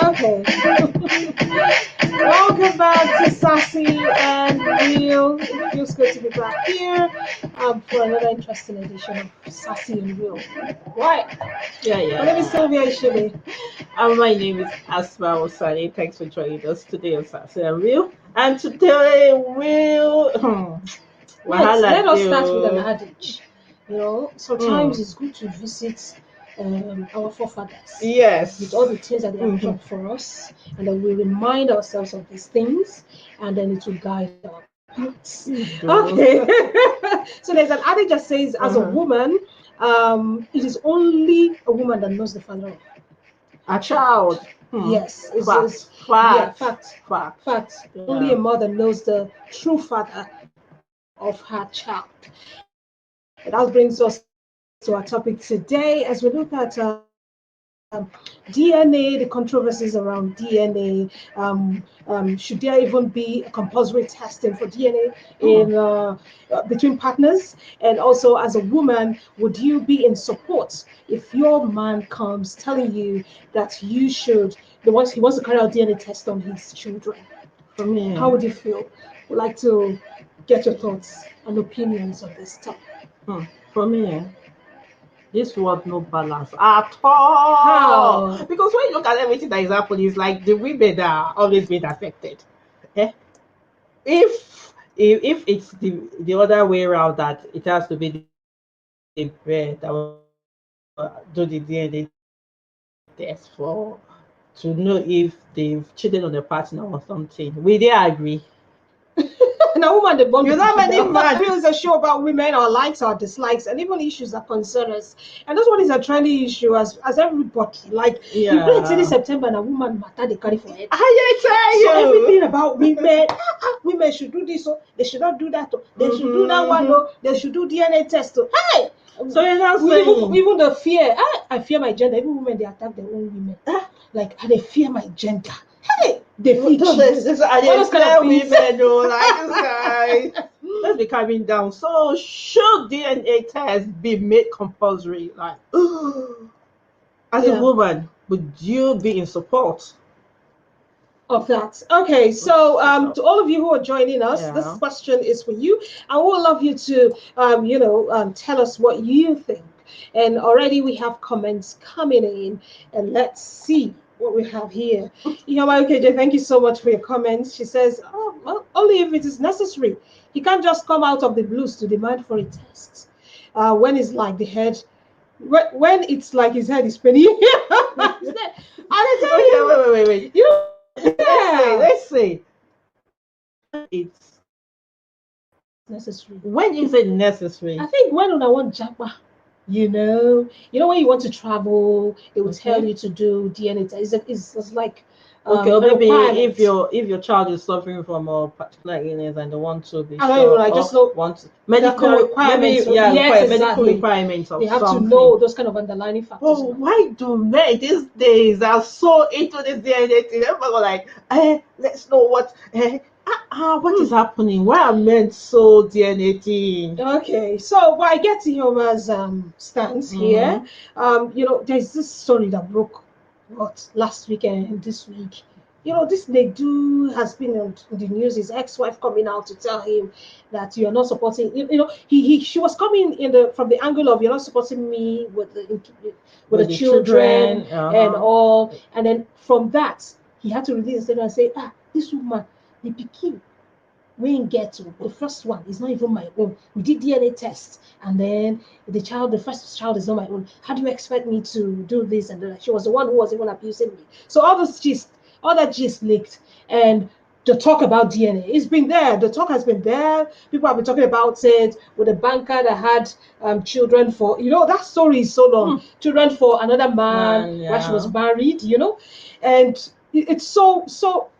Okay. Welcome back to Sassy and Real. It feels good to be back here for another interesting edition of Sassy and Real. Right. Yeah, My name is yeah. Sylvia Ishimi. My name is Asma Osani. Thanks for joining us today on Saturday and Real. And today we'll Let Wahala us start with an deal. adage. Sometimes Hmm. it's good to visit our forefathers with all Yes. the things that they have Mhm. done for us, and then we remind ourselves of these things, and then it will guide our paths. Okay. Do. So there's an adage that says, as a Uh-huh. woman, it is only a woman that knows the father of her A child. child. Hmm. Yes, it's Fact. yeah, Fact. fact, Fact. fact. Only Yeah. a mother knows the true father of her child. And that brings us to our topic today as we look at DNA, the controversies around DNA. Should there even be a compulsory testing for DNA Hmm. between partners? And also, as a woman, would you be in support if your man comes telling you that he wants to carry out DNA test on his children? For me. How would you feel? Would like to get your thoughts and opinions on this topic. Hmm. For me. This world no balance at all. How? Because when you look at everything that is happening, it's like the women that are always being affected. Eh? If it's the other way around that it has to be the men that will do the DNA test for to know if they've cheated on their partner or something. We they agree. Now, woman, the bomb the You know how pikin many now. man Real is a show about women, our likes, our dislikes, and even issues that concern us. And that's what is a trendy issue as everybody. Like, you play it in yeah. September and a woman matter they carry for it. I tell So you. everything about women, women should do this, so they should not do that, they should do that one, Mm-hmm. they should do DNA test. So, hey, So you're not saying even the fear, I fear my gender. Even women they attack their own women. Like they fear my gender. Hey, they feel no, cheat. I All didn't those kind of tell things. women though, like this guy. Let's be calming down. So should DNA test be made compulsory? Like as a Yeah. woman, would you be in support Of that. Okay, so of to all of you who are joining us, this yeah. question is for you. I would love you to, tell us what you think. And already we have comments coming in, and let's see what we have here. KJ, thank you so much for your comments. She says, oh, well, only if it is necessary. He can't just come out of the blues to demand for a test. When it's like the head, when it's like his head is spinning. I tell Okay, you, wait. yeah. Let's say it's Necessary. when is it necessary? I think when I want Japa, when you want to travel, they will tell Okay. you to do DNA test. It's like Okay, or a maybe if requirement. your child is suffering from a particular illness and they want to be I don't even sure know. I just or know want there are medical maybe requirements. yeah Yes, require medical exactly. requirements They of have to something. know those kind of underlying But factors and all. why do men these days are so into this DNA thing? Everybody go like, let's know what is Hmm. happening? Why are men so DNA thing? Okay, so I get to Yoma's stance here. Mm-hmm. There's this story that broke what last weekend and this week. This Nedu has been on the news. His ex-wife coming out to tell him that you're not supporting. She was coming from the angle of you're not supporting me with the With the children children, and all. And then from that, he had to release a statement and say, this woman, the pikin we didn't get to the first one is not even my own. We did DNA test, and then the first child is not my own. How do you expect me to do this? And she was the one who was even abusing me. So all that gist leaked, and the talk about DNA, it's been there. The talk has been there. People have been talking about it with a banker that had children for, that story is so long. Children for another man man, while she was yeah. married, and it's so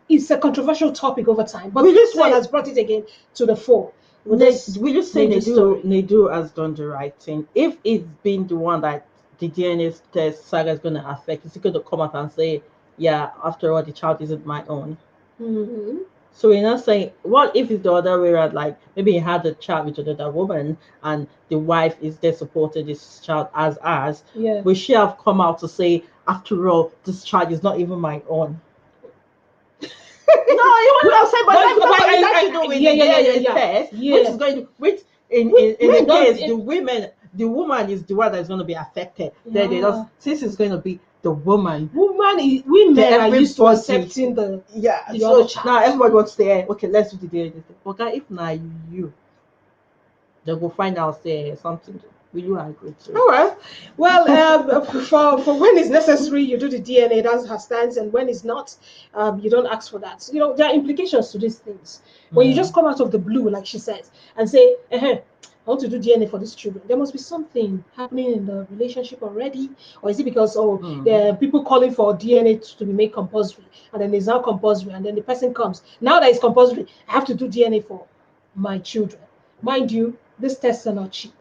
it's a controversial topic over time, but Will you this one say has brought it again to the fore with this Will you say major story. Nedu has done the right thing? If it's been the one that the DNA test saga is going to affect, is he going to come out and say, yeah, after all, the child isn't my own? Mm-hmm. So we're not saying, what if it's the other way around? Like maybe he had a child with another woman, and the wife is there supporting this child as ours. Yeah. Will she have come out to say, after all, this child is not even my own? No, you want what I'm saying, but then because of it has to do with yeah, the yeah, yeah, yeah, DNA yeah. test, Yeah. which is going to, which in Men the don't. case, the woman is the one that's going to be affected. Then they Yeah. just, since it's going to be the woman, Women are used to everybody, accepting the yeah. other So child. now everybody wants to say, "Eh, okay, let's do the DNA test." Okay, if not you, they go find out say something. Will you agree to All it? right. Well, for when it's necessary, you do the DNA. That's her stance, and when it's not, you don't ask for that. You know, there are implications to these things. When you Mm. just come out of the blue, like she says, and say, I want to do DNA for these children. There must be something happening in the relationship already, or is it because there are people calling for DNA to be made compulsory, and then it's now compulsory, and then the person comes now that it's compulsory. I have to do DNA for my children. Mind you, these tests are not cheap.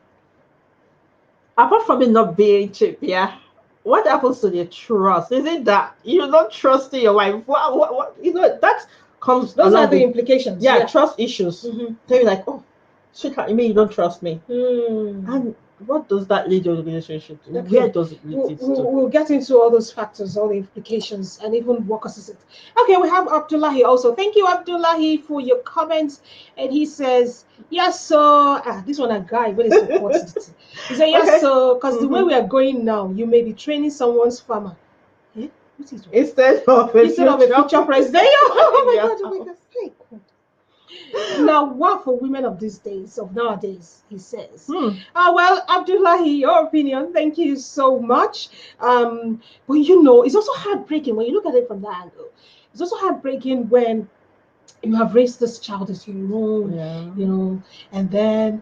Apart from it not being cheap, yeah. What happens to the trust? Is it that you're not trusting your wife? What you know that comes Those are along the with, implications. yeah, Yeah. trust issues. Mhm. They're like, oh, sweetheart, you mean you don't trust me? Hmm. And what does that lead your relationship to? Okay. Where does it lead We'll, it we'll, to? we'll get into all those factors, all the implications, and even what causes it. Okay, we have Abdullahi also. Thank you, Abdullahi, for your comments. And he says, yes, so this one a guy really supported it. He said, yes, Okay. so because the way Mhm. we are going now, you may be training someone's farmer. Eh? What is it? Instead of Instead of a future president. Oh my yeah. God, oh my God. Hey, God. Now, what for women of these days, of nowadays, he says. Hmm. Well, Abdullahi, your opinion, thank you so much. But you know, it's also heartbreaking when you look at it from that angle. It's also heartbreaking when you have raised this child as your own, Yeah. you know, and then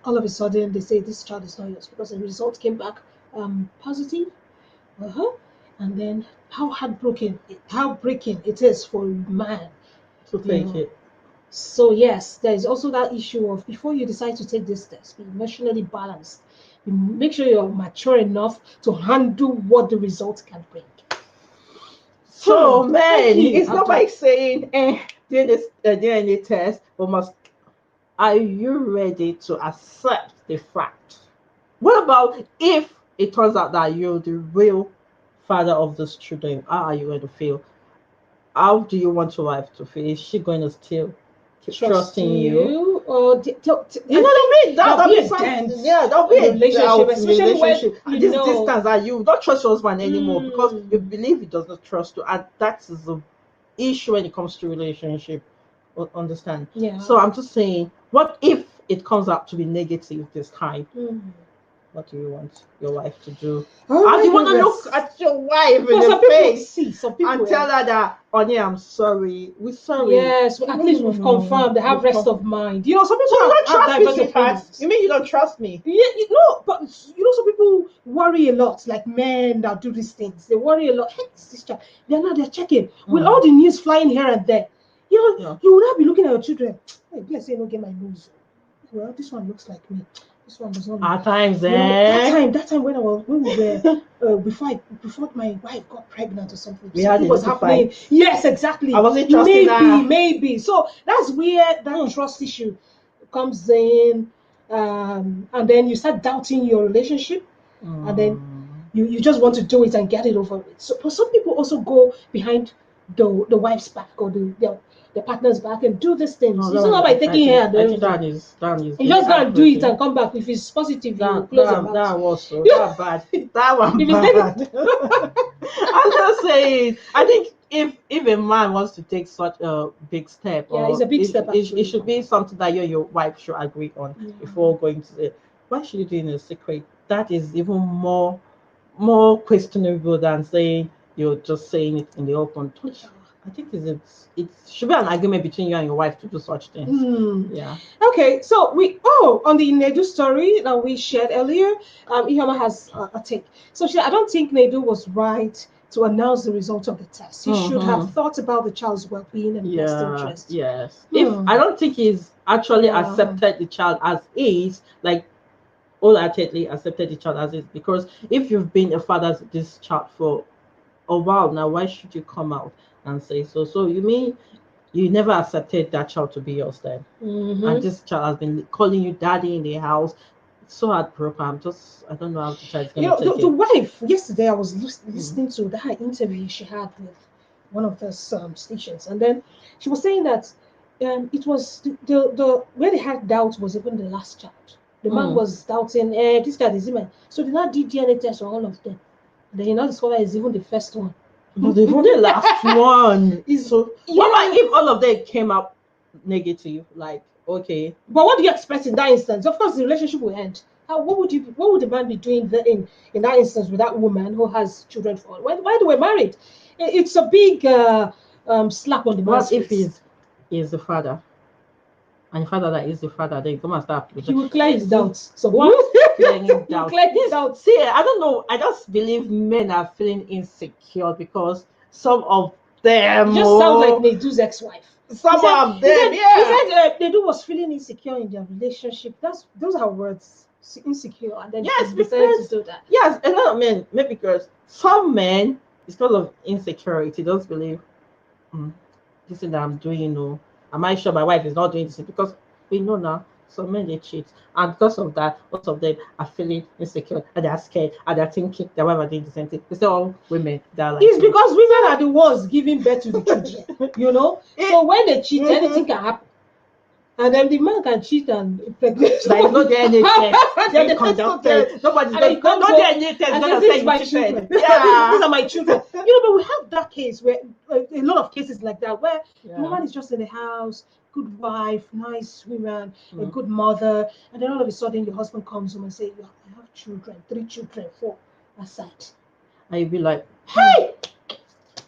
all of a sudden they say this child is not yours because the result came back positive. Uh-huh. And then how breaking it is for a man, To you take know. it. So yes, there is also that issue of before you decide to take this test, be emotionally balanced. Make sure you're mature enough to handle what the result can bring. So Thank man, you, it's not Abdul. like saying, doing this DNA test, but must, are you ready to accept the fact? What about if it turns out that you're the real father of those children? How are you going to feel? How do you want your wife to feel? Is she going to still keep trusting Trusting you? you, or You I know what think I mean? there'll That'll be be a something. dent Yeah, that'll be in the a relationship, doubt in the especially when relationship. you This know. distance that you don't trust your husband anymore because you Mm, believe he does not trust you, and that is the issue when it comes to relationship. Understand? yeah. So I'm just saying, what if it comes out to be negative this time? Mm. What do you want your wife to do? Oh How do my you want to look goodness. at your wife in But the some people face see some and people. tell her that, oh yeah, I'm sorry. We're sorry. Yes, No, at no, least no, we've no. confirmed they have We've rest come. of mind. You know, some So people you don't have trust me, diverse sweetheart? You opinions. mean you don't trust me? Yeah, you know, but you know, some people worry a lot, like men that do these things. They worry a lot. Hey, sister, they're checking with all Mm. the news flying here and there. You know, No. you would not be looking at your children. Hey, let's say, no, get my nose. Well, this one looks like me. This one does not look. At times, You know, that eh? time, when we were, before my wife got pregnant or something, We had something a was little happening. fight. Yes, I exactly. wasn't trusting Maybe, her. maybe. So that's where that Mm. trust issue comes in, and then you start doubting your relationship, and then Mm. you just want to do it and get it over with. So, but some people also go behind the wife's back or the partner's back and do these things. No, It's that not one, by taking her and I think everything. that is You really just go and do it heartbreaking. and come back. If it's positive, you That close your mouth. that was so You know, that bad. That one if it's negative, bad. I'm just saying. I think if a man wants to take such a big step, yeah, it's or a big step it actually. should be something that you and your wife should agree on Yeah. before going to the. Why should you do it in a secret? That is even more questionable than saying you're just saying it in the open. Which I think it should be an argument between you and your wife to do such things. Hmm. Yeah. Okay, so on the Nedu story that we shared earlier, Ihama has a take. So I don't think Nedu was right to announce the result of the test. He should have Mm-hmm. thought about the child's well-being and best Yeah, interest. yes. If Hmm. I don't think he's actually Yeah. accepted the child as is, like wholeheartedly accepted the child as is, because if you've been a father to this child for a while now, why should you come out and say so? So you mean you never accepted that child to be yours then. And this child has been calling you daddy in the house. It's so heartbroken. I don't know how the child's You going to know, take the it. wife, yesterday I was listening to that interview she had with one of the stations, and then she was saying that it was the where they had doubt was even the last child. The man was doubting, this child is mine. So they now did DNA test on all of them. Then you now discover it's even the first one. But they've only last one. So what about if all of them came out negative? Like, okay. But what do you expect in that instance? Of course, the relationship will end. What would the man be doing in that instance with that woman who has children for? Why they were married? It's a big slap on the man's What if face. he's the father? And the father that is the father, then come and start. He will clear his doubts. So what? Clearing doubts. Clear his doubts. See, I don't know. I just believe men are feeling insecure because some of them It just sounds like Naidu's ex-wife. Some of them, He said Naidu was feeling insecure in their relationship. Those are words. Insecure, and then yes, she decided to do that. Yes, a lot of men, maybe because some men, it's because of insecurity, don't believe this thing that I'm doing, you know. Am I sure my wife is not doing this? Because we know now some men they cheat, and because of that, most of them are feeling insecure and they're scared and they're thinking their wife are doing the same thing. It's all women that are like it's because women are the ones giving birth to the children, you know. So when they cheat, anything can happen. And then the man can cheat and impregnate. Like no DNA test. They're conducted. Nobody's going to no DNA test. Gonna say my children. Yeah. These are my children. You know, but we have that case where a lot of cases like that where the woman is just in the house, good wife, nice woman, a good mother, and then all of a sudden your husband comes home and say, I have children, 3 children, 4 aside. And you'd be like, hey.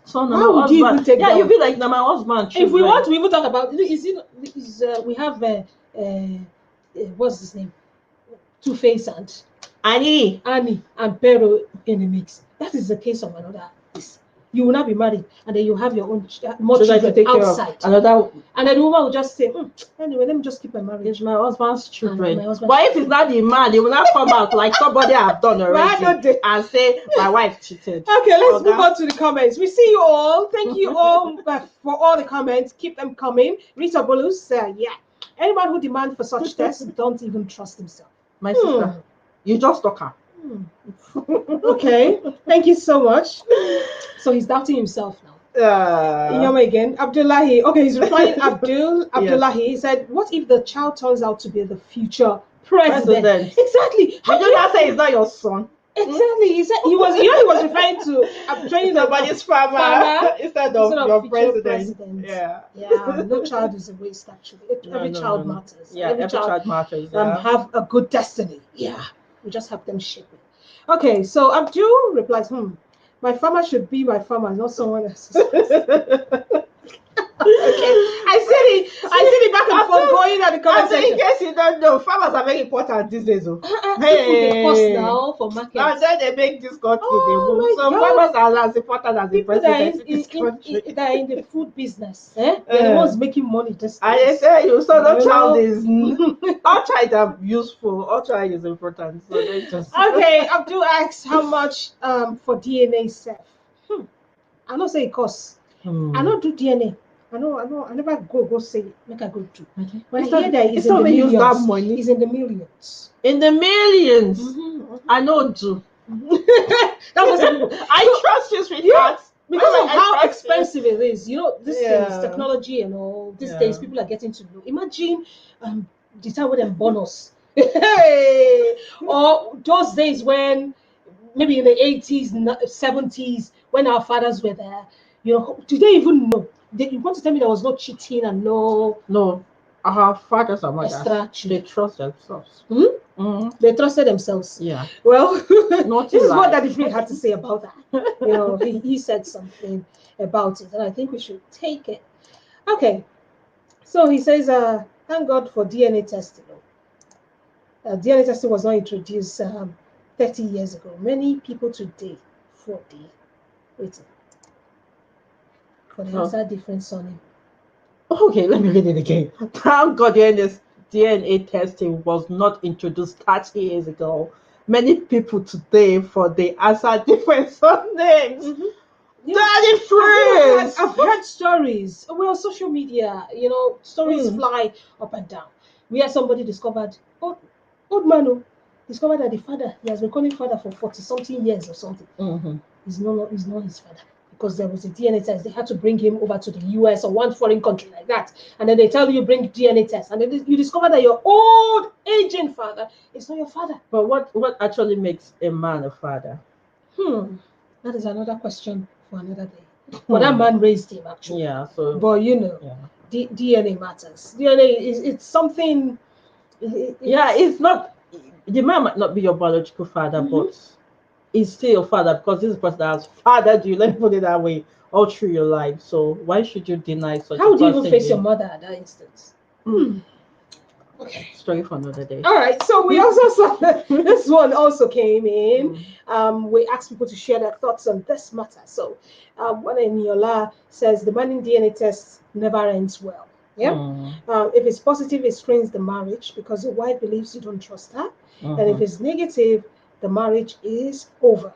So how would you even take that? You'd be like, no, my husband. If we want to even talk about we have what's his name? Two-Face and Annie and Pero in the mix. That is the case of another artist. You will not be married, and then you have your own more children outside. Another, and then the woman will just say, anyway, let me just keep my marriage. It's my husband's children. But if it's not the man, he will not come out like somebody have done already and say my wife cheated. Okay, let's move on to the comments. We see you all. Thank you all for all the comments. Keep them coming. Rita Bolus, yeah. Anyone who demands for such tests don't even trust himself. My sister, you just talk her. Okay, thank you so much. So he's doubting himself now. Again, Abdullahi. Okay, he's replying. Abdullahi. He said, "What if the child turns out to be the future president?" Exactly. How do you not say it's not your son? Exactly. He said he was referring to training somebody's farmer instead of your president. Yeah. No child is a waste. Actually, every child matters. Yeah, every child matters. Have a good destiny. Yeah, we just have them shape it. Okay, so Abdul replies, my farmer should be my farmer, not someone else's. Okay, I see the back and forth going at the comment section. In case you don't know, farmers are very important these days. Hey, cost now for market. And then they make this country so farmers are as important as the president in this country. That are in the food business. They're the ones making money. I say you, so no child is all child are useful, all child is important. So they just okay, Abdul asks how much for DNA self. I don't say it costs. I don't do DNA. I never go say make I go do. Okay. When I hear that it's in the millions, that money. It's in the millions. In the millions. I know do. That was I trust you, sweetheart. Because of how expensive it is. You know, this things, technology and all these days, people are getting to know. Imagine the time when them bonus. Or those days when maybe in the 80s, 70s, when our fathers were there, you know, do they even know? You want to tell me there was no cheating and no our fathers and mothers, they trust themselves. They trusted themselves. Yeah. Well, this is what Daddy Freak had to say about that. You know, he said something about it, and I think we should take it. Okay. So he says, thank God for DNA testing. DNA testing was not introduced 30 years ago. Many people today, 40, waiting. For the answer different surname. Okay, let me read it again. Thank God DNA testing was not introduced 30 years ago. Many people today for the answer different surnames. You know, Daddy freeze. I've heard stories. Well, on social media, stories fly up and down. Where somebody discovered, old man, discovered that the father, he has been calling father for 40 something years or something. Mm-hmm. Is not his father because there was a DNA test. They had to bring him over to the US or one foreign country like that, and then they tell you bring DNA test, and then you discover that your old aging father is not your father. But what actually makes a man a father? That is another question for another day. But that man raised him actually. Yeah. So. But Yeah. DNA matters. DNA is it's something. It's not. The man might not be your biological father, but is still your father because this is the person that has fathered you. Let me put it that way, all through your life. So why should you deny such? How a do you even person face your being- mother at that instance? Okay. Story for another day. All right. So we also saw that this one also came in. We asked people to share their thoughts on this matter. So, one in Yola says the banning DNA test never ends well. Yeah. If it's positive, it strains the marriage because your wife believes you don't trust her, and if it's negative, the marriage is over.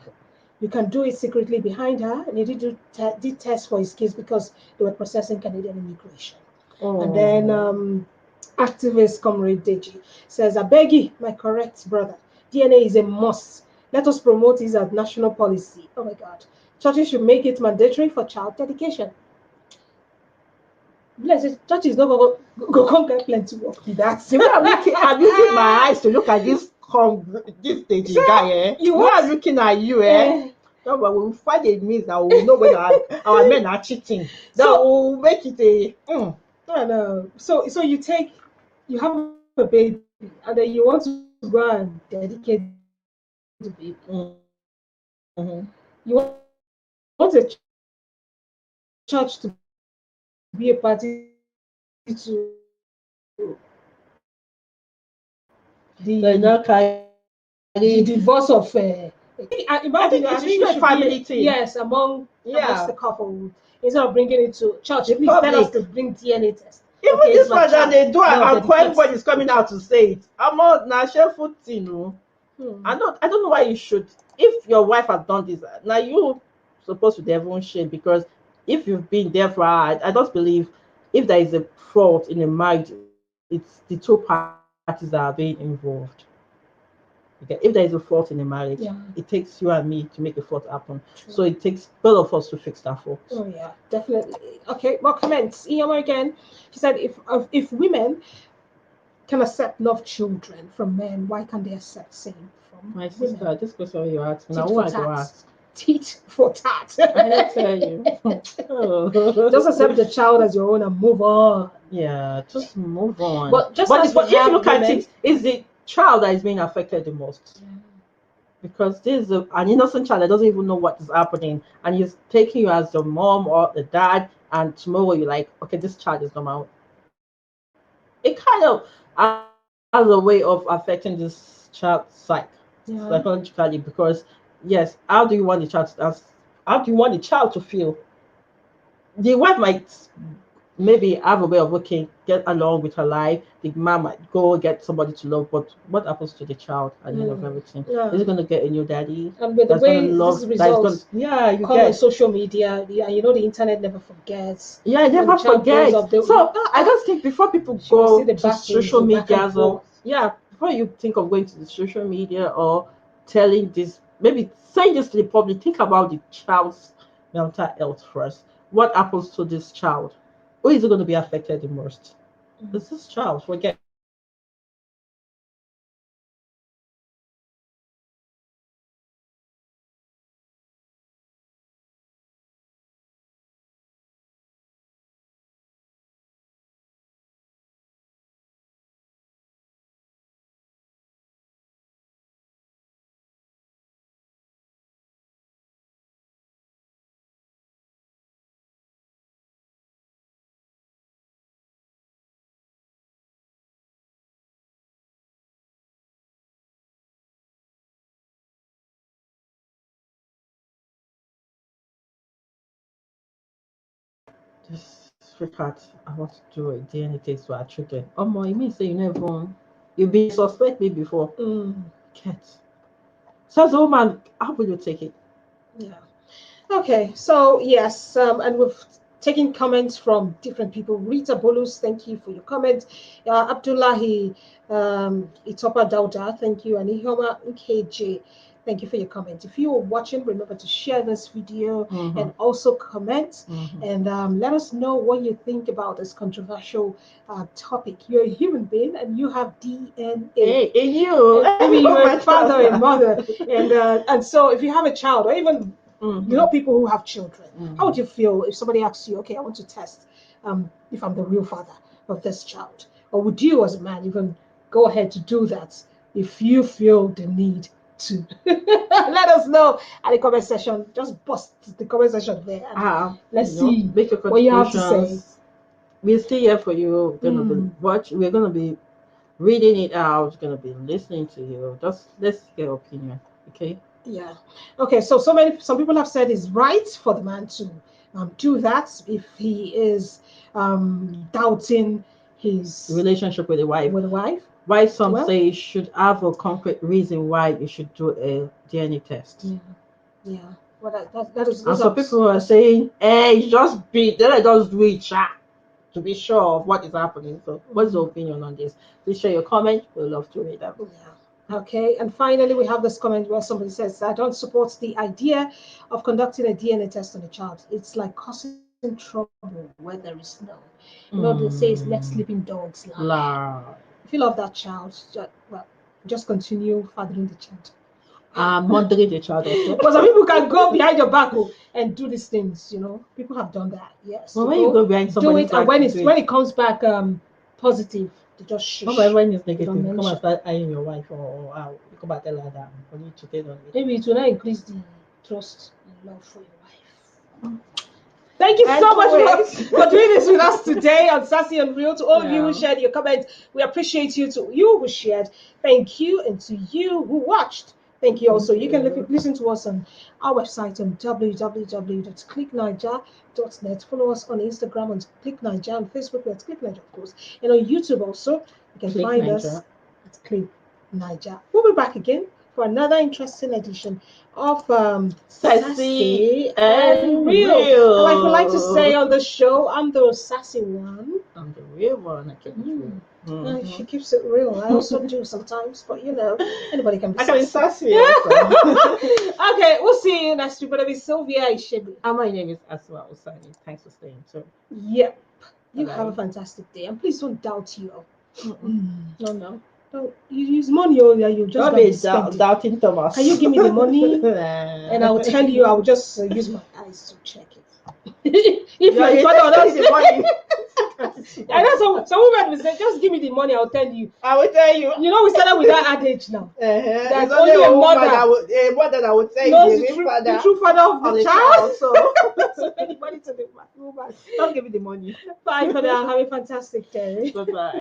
You can do it secretly behind her, and he did test for his kids because they were processing Canadian immigration. And then activist Comrade Deji says, I beg you, my correct brother, DNA is a must. Let us promote this as national policy. Oh my God. Churches should make it mandatory for child dedication. Bless churches not go come get plenty work with that. See, I'm using my eyes to look at this Deji guy. I'm looking at you. No, but we'll find a means that we'll know when our men are cheating. That will make it a. I know. So you have a baby, and then you want to go and dedicate the baby. You want a church to be a party to the divorce of I think it should be a family thing. Yes, amongst the couple. Instead of bringing it to church, please tell us to bring DNA test. Even this one that they do, and everybody is coming out to say it. I'm not shameful thing. I don't know why you should. If your wife has done this, now you supposed to be everyone shame because if you've been there for her, I don't believe if there is a fault in a marriage, it's the two parties that are being involved. Okay, if there is a fault in a marriage, it takes you and me to make a fault happen. True. So it takes both of us to fix that fault. Oh yeah, definitely. Okay, more comments. Iyama again. She said, if women can accept love children from men, why can't they accept same from my sister? Women? This question you asked now, who I go ask? Tit for tat. I tell you. Just accept the child as your own and move on. Yeah, just move on. But if you look at it, it's the child that is being affected the most. Yeah. Because this is an innocent child that doesn't even know what is happening, and he's taking you as your mom or the dad, and tomorrow you're like, okay, this child is normal. It kind of has a way of affecting this child's psychologically because yes, how do you want the child to feel? The wife might maybe have a way of get along with her life. The mom might go get somebody to love, but what happens to the child at the end of everything? Is it going to get a new daddy? And with the way this results, you come on social media, the internet never forgets. Yeah, it never forgets. So I just think before people go to social media, before you think of going to the social media or telling this, maybe saying this to the public, think about the child's mental health first. What happens to this child? Who is it going to be affected the most? It's this child. Forget. This sweetheart, I want to do a DNA test for our children. Oh, you mean say you never, you've been suspect me before? Cat. So as a woman, how will you take it? Yeah. Okay, so yes, and we've taken comments from different people. Rita Bolus, thank you for your comment. Abdullahi Itopa Dauda, thank you. And Ihoma UKJ, thank you for your comment. If you are watching, remember to share this video and also comment and let us know what you think about this controversial topic. You're a human being and you have DNA. Hey, and you. Maybe you're a father and mother, and so if you have a child or even people who have children, how would you feel if somebody asks you, okay, I want to test if I'm the real father of this child? Or would you, as a man, even go ahead to do that if you feel the need to? Let us know at the comment section. Just bust the comment section there. And let's see make your what you have to say. We're still here for you. We're gonna be we're gonna be reading it out. We're gonna be listening to you. Just let's get your opinion, okay? Yeah. Okay. So some people have said it's right for the man to do that if he is doubting his relationship with the wife. Why some say you should have a concrete reason why you should do a DNA test. Yeah. Well, that is. And some people are saying, hey, just just do it, to be sure of what is happening. So, what's your opinion on this? Please share your comment. We'd love to read them. Yeah. Okay, and finally, we have this comment where somebody says, I don't support the idea of conducting a DNA test on a child. It's like causing trouble where there is none. They say it's let sleeping dogs lie. If you love that child, just continue fathering the child. Mothering the child also. But some people can go behind your back and do these things, People have done that, yes. Well, when you go behind somebody's back, and when it comes back positive, they just shush. But when it's negative, you come and start eyeing your wife or you come and tell her that you cheated on it. Maybe it will not increase the trust and love for your wife. Thank you so much for doing this with us today on Sassy and Real. To all of you who shared your comments, we appreciate you. To you who shared, thank you. And to you who watched, thank you also. You can listen to us on our website on www.clicknaija.net. Follow us on Instagram on Click Naija, on Facebook at Click Naija, of course. And on YouTube also, you can find us at Click Naija. We'll be back again for another interesting edition of Sassy and Real. Like we like to say on the show, I'm the sassy one. I'm the real one. I keep it real. She keeps it real. I also do sometimes, but anybody can be sassy. I can be sassy also. Okay, we'll see you next week. But it'll be Sylvia Ishebi. And my name is Asma Osani. Thanks for staying too. Yep. You have a fantastic day. And please don't doubt you. No. No, you use money earlier. You just got be doubting Thomas. Can you give me the money? And I will tell you. I will just use my eyes to check it. If you're the money. I know some women will say, just give me the money. I'll tell you. I will tell you. We started with that adage now. That's only a mother that would tell you the true father of the child. So anybody to the woman, don't give me the money. Bye for now. Have a fantastic day. Bye.